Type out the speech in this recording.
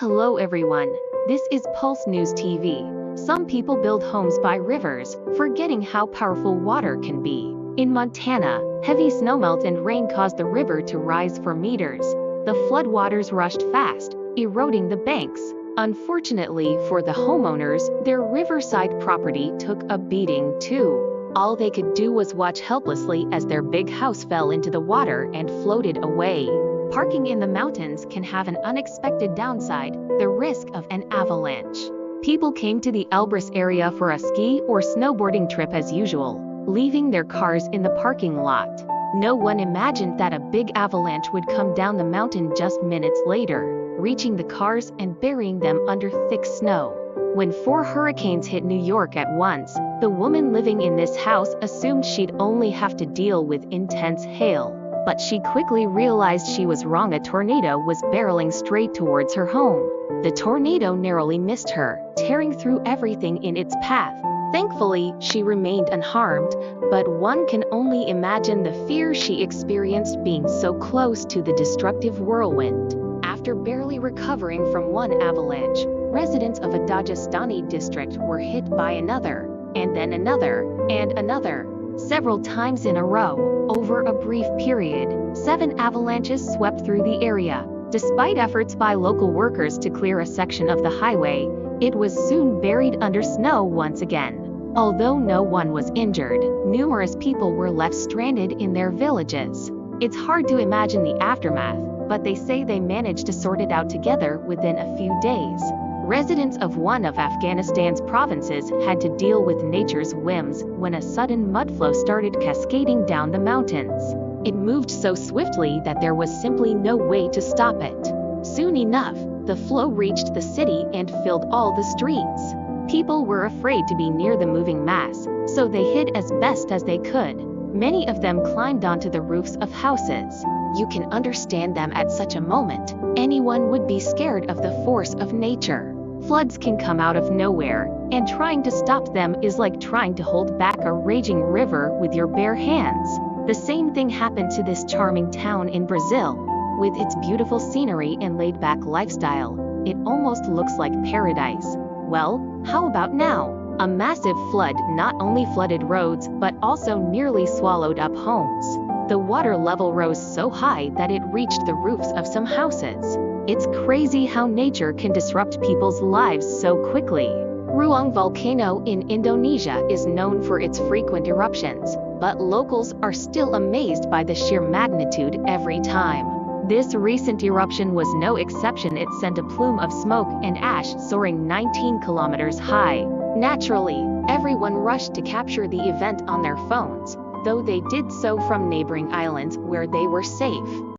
Hello everyone, this is Pulse News TV. Some people build homes by rivers, forgetting how powerful water can be. In Montana, heavy snowmelt and rain caused the river to rise for meters. The floodwaters rushed fast, eroding the banks. Unfortunately for the homeowners, their riverside property took a beating too. All they could do was watch helplessly as their big house fell into the water and floated away. Parking in the mountains can have an unexpected downside, the risk of an avalanche. People came to the Elbrus area for a ski or snowboarding trip as usual, leaving their cars in the parking lot. No one imagined that a big avalanche would come down the mountain just minutes later, reaching the cars and burying them under thick snow. When 4 hurricanes hit New York at once, the woman living in this house assumed she'd only have to deal with intense hail. But she quickly realized she was wrong. A tornado was barreling straight towards her home. The tornado narrowly missed her, tearing through everything in its path. Thankfully, she remained unharmed, but one can only imagine the fear she experienced being so close to the destructive whirlwind. After barely recovering from one avalanche, residents of a Dagestani district were hit by another, and then another, and another. Several times in a row, over a brief period, 7 avalanches swept through the area. Despite efforts by local workers to clear a section of the highway, it was soon buried under snow once again. Although no one was injured, numerous people were left stranded in their villages. It's hard to imagine the aftermath, but they say they managed to sort it out together within a few days. Residents of one of Afghanistan's provinces had to deal with nature's whims when a sudden mudflow started cascading down the mountains. It moved so swiftly that there was simply no way to stop it. Soon enough, the flow reached the city and filled all the streets. People were afraid to be near the moving mass, so they hid as best as they could. Many of them climbed onto the roofs of houses. You can understand them at such a moment. Anyone would be scared of the force of nature. Floods can come out of nowhere, and trying to stop them is like trying to hold back a raging river with your bare hands. The same thing happened to this charming town in Brazil. With its beautiful scenery and laid-back lifestyle, it almost looks like paradise. Well, how about now? A massive flood not only flooded roads but also nearly swallowed up homes. The water level rose so high that it reached the roofs of some houses. It's crazy how nature can disrupt people's lives so quickly. Ruang volcano in Indonesia is known for its frequent eruptions, but locals are still amazed by the sheer magnitude every time. This recent eruption was no exception. It sent a plume of smoke and ash soaring 19 kilometers high. Naturally, everyone rushed to capture the event on their phones, though they did so from neighboring islands where they were safe.